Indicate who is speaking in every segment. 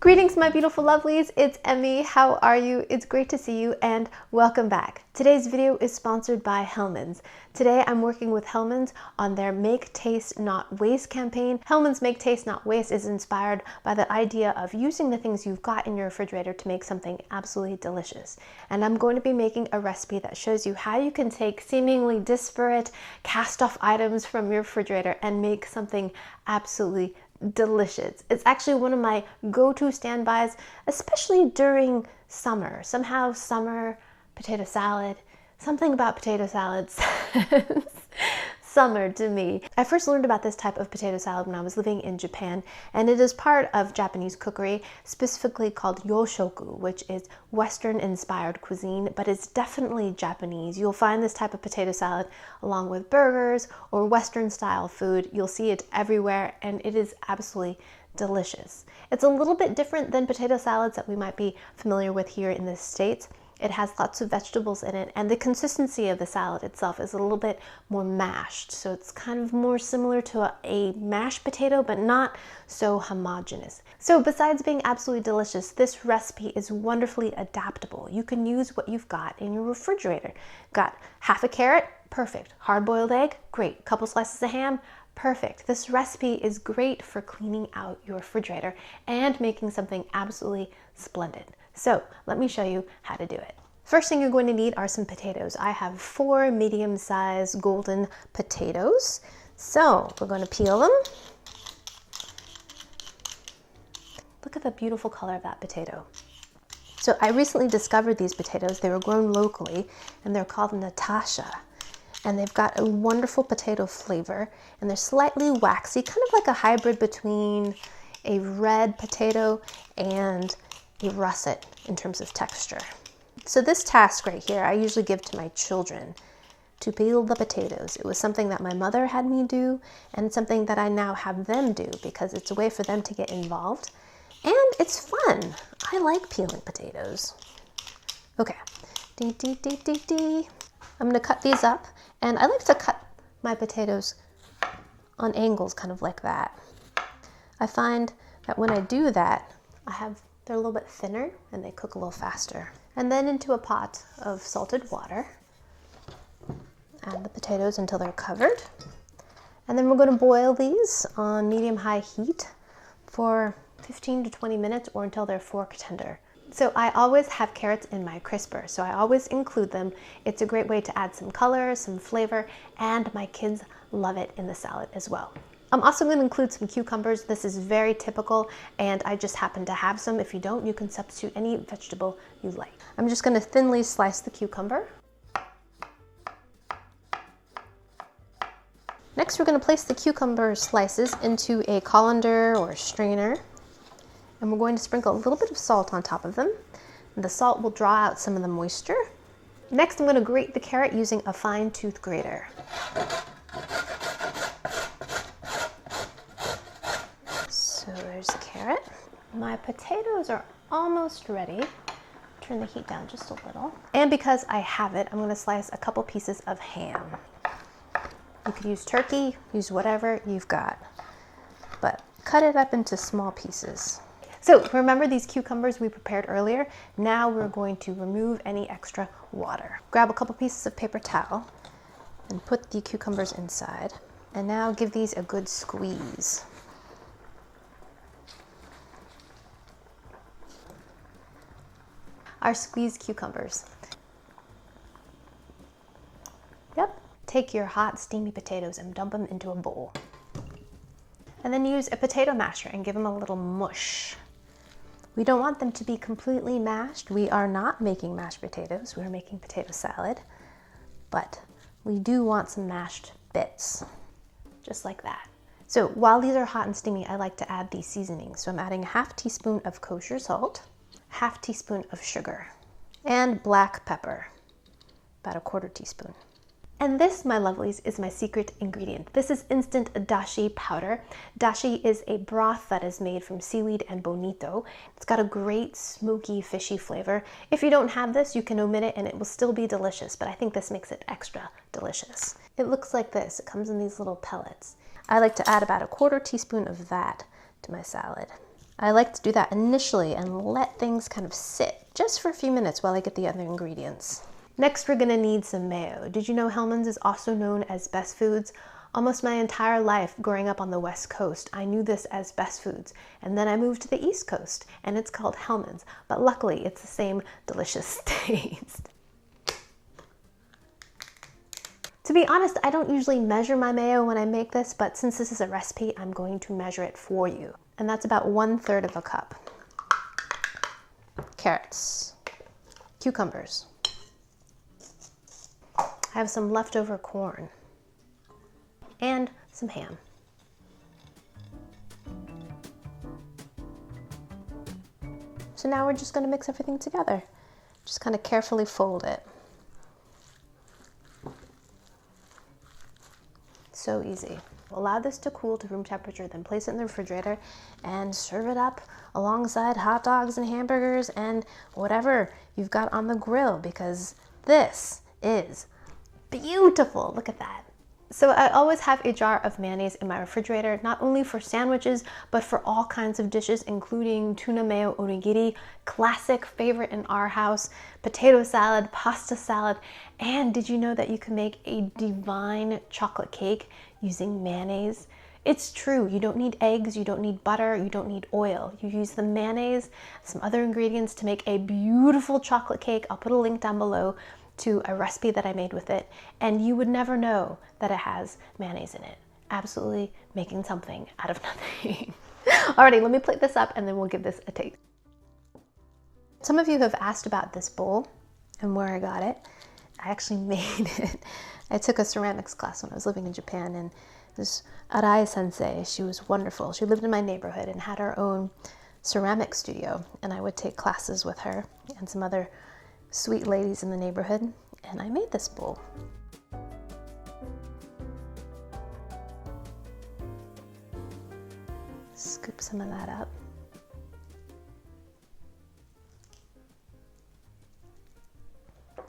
Speaker 1: Greetings, my beautiful lovelies. It's Emmy. How are you? It's great to see you and welcome back. Today's video is sponsored by Hellmann's. Today I'm working with Hellmann's on their Make Taste Not Waste campaign. Hellmann's Make Taste Not Waste is inspired by the idea of using the things you've got in your refrigerator to make something absolutely delicious. And I'm going to be making a recipe that shows you how you can take seemingly disparate cast-off items from your refrigerator and make something absolutely delicious. It's actually one of my go-to standbys, especially during summer. Somehow summer potato salad, something about potato salads summer to me. I first learned about this type of potato salad when I was living in Japan, and it is part of Japanese cookery, specifically called yoshoku, which is Western inspired cuisine, but it's definitely Japanese. You'll find this type of potato salad along with burgers or Western style food. You'll see it everywhere, and it is absolutely delicious. It's a little bit different than potato salads that we might be familiar with here in the States. It has lots of vegetables in it, and the consistency of the salad itself is a little bit more mashed. So it's kind of more similar to a mashed potato, but not so homogeneous. So besides being absolutely delicious, this recipe is wonderfully adaptable. You can use what you've got in your refrigerator. Got half a carrot? Perfect. Hard-boiled egg? Great. Couple slices of ham? Perfect. This recipe is great for cleaning out your refrigerator and making something absolutely splendid. So let me show you how to do it. First thing you're going to need are some potatoes. I have 4 medium-sized golden potatoes. So we're going to peel them. Look at the beautiful color of that potato. So I recently discovered these potatoes. They were grown locally and they're called Natasha. And they've got a wonderful potato flavor, and they're slightly waxy, kind of like a hybrid between a red potato and a russet in terms of texture. So this task right here, I usually give to my children, to peel the potatoes. It was something that my mother had me do, and something that I now have them do because it's a way for them to get involved. And it's fun. I like peeling potatoes. Okay, I'm gonna cut these up, and I like to cut my potatoes on angles kind of like that. I find that when I do that, they're a little bit thinner and they cook a little faster. And then into a pot of salted water, add the potatoes until they're covered. And then we're going to boil these on medium-high heat for 15 to 20 minutes or until they're fork tender. So I always have carrots in my crisper, so I always include them. It's a great way to add some color, some flavor, and my kids love it in the salad as well. I'm also going to include some cucumbers. This is very typical, and I just happen to have some. If you don't, you can substitute any vegetable you like. I'm just going to thinly slice the cucumber. Next, we're going to place the cucumber slices into a colander or strainer, and we're going to sprinkle a little bit of salt on top of them. And the salt will draw out some of the moisture. Next, I'm going to grate the carrot using a fine-tooth grater. So there's the carrot. My potatoes are almost ready. Turn the heat down just a little. And because I have it, I'm going to slice a couple pieces of ham. You could use turkey, use whatever you've got, but cut it up into small pieces. So remember these cucumbers we prepared earlier? Now we're going to remove any extra water. Grab a couple pieces of paper towel and put the cucumbers inside. And now give these a good squeeze. Our squeezed cucumbers. Yep. Take your hot, steamy potatoes and dump them into a bowl. And then use a potato masher and give them a little mush. We don't want them to be completely mashed. We are not making mashed potatoes. We're making potato salad. But we do want some mashed bits, just like that. So while these are hot and steamy, I like to add these seasonings. So I'm adding a ½ teaspoon of kosher salt, ½ teaspoon of sugar, and black pepper, about a ¼ teaspoon. And this, my lovelies, is my secret ingredient. This is instant dashi powder. Dashi is a broth that is made from seaweed and bonito. It's got a great smoky, fishy flavor. If you don't have this, you can omit it and it will still be delicious, but I think this makes it extra delicious. It looks like this. It comes in these little pellets. I like to add about a ¼ teaspoon of that to my salad. I like to do that initially and let things kind of sit just for a few minutes while I get the other ingredients. Next, we're gonna need some mayo. Did you know Hellmann's is also known as Best Foods? Almost my entire life growing up on the West Coast, I knew this as Best Foods. And then I moved to the East Coast and it's called Hellmann's. But luckily, it's the same delicious taste. To be honest, I don't usually measure my mayo when I make this, but since this is a recipe, I'm going to measure it for you. And that's about 1/3 of a cup. Carrots, cucumbers. I have some leftover corn and some ham. So now we're just going to mix everything together. Just kind of carefully fold it. So easy. Allow this to cool to room temperature, then place it in the refrigerator and serve it up alongside hot dogs and hamburgers and whatever you've got on the grill, because this is beautiful. Look at that. So I always have a jar of mayonnaise in my refrigerator, not only for sandwiches, but for all kinds of dishes, including tuna mayo onigiri, classic favorite in our house, potato salad, pasta salad, and did you know that you can make a divine chocolate cake using mayonnaise? It's true, you don't need eggs, you don't need butter, you don't need oil. You use the mayonnaise, some other ingredients to make a beautiful chocolate cake. I'll put a link down below to a recipe that I made with it, and you would never know that it has mayonnaise in it. Absolutely making something out of nothing. Alrighty, let me plate this up and then we'll give this a taste. Some of you have asked about this bowl and where I got it. I actually made it. I took a ceramics class when I was living in Japan, and this Arai sensei, she was wonderful. She lived in my neighborhood and had her own ceramic studio, and I would take classes with her and some other sweet ladies in the neighborhood, and I made this bowl. Scoop some of that up.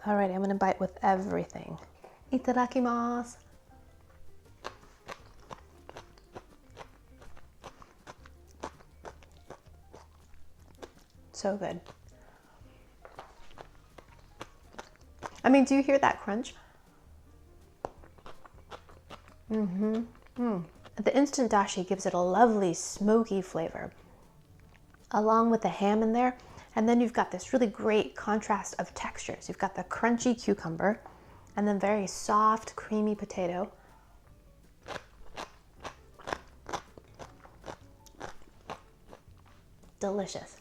Speaker 1: Alrighty, I'm gonna bite with everything. Itadakimasu. So good. I mean, do you hear that crunch? The instant dashi gives it a lovely smoky flavor, along with the ham in there. And then you've got this really great contrast of textures. You've got the crunchy cucumber and then very soft, creamy potato. Delicious.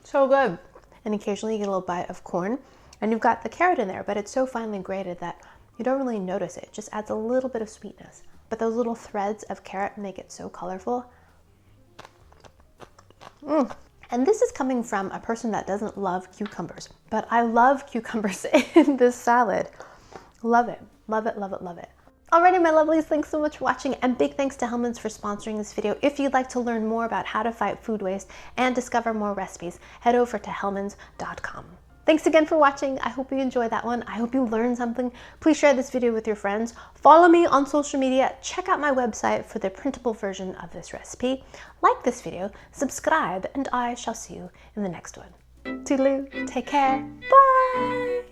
Speaker 1: So good. And occasionally you get a little bite of corn, and you've got the carrot in there, but it's so finely grated that you don't really notice it. It just adds a little bit of sweetness. But those little threads of carrot make it so colorful. And this is coming from a person that doesn't love cucumbers, but I love cucumbers in this salad. Love it, love it, love it, love it. Alrighty, my lovelies, thanks so much for watching, and big thanks to Hellmann's for sponsoring this video. If you'd like to learn more about how to fight food waste and discover more recipes, head over to hellmanns.com. Thanks again for watching. I hope you enjoyed that one. I hope you learned something. Please share this video with your friends. Follow me on social media. Check out my website for the printable version of this recipe. Like this video, subscribe, and I shall see you in the next one. Toodaloo, take care, bye!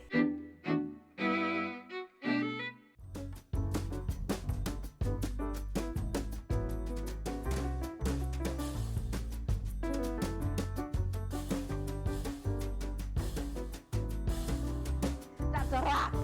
Speaker 1: That's a wrap.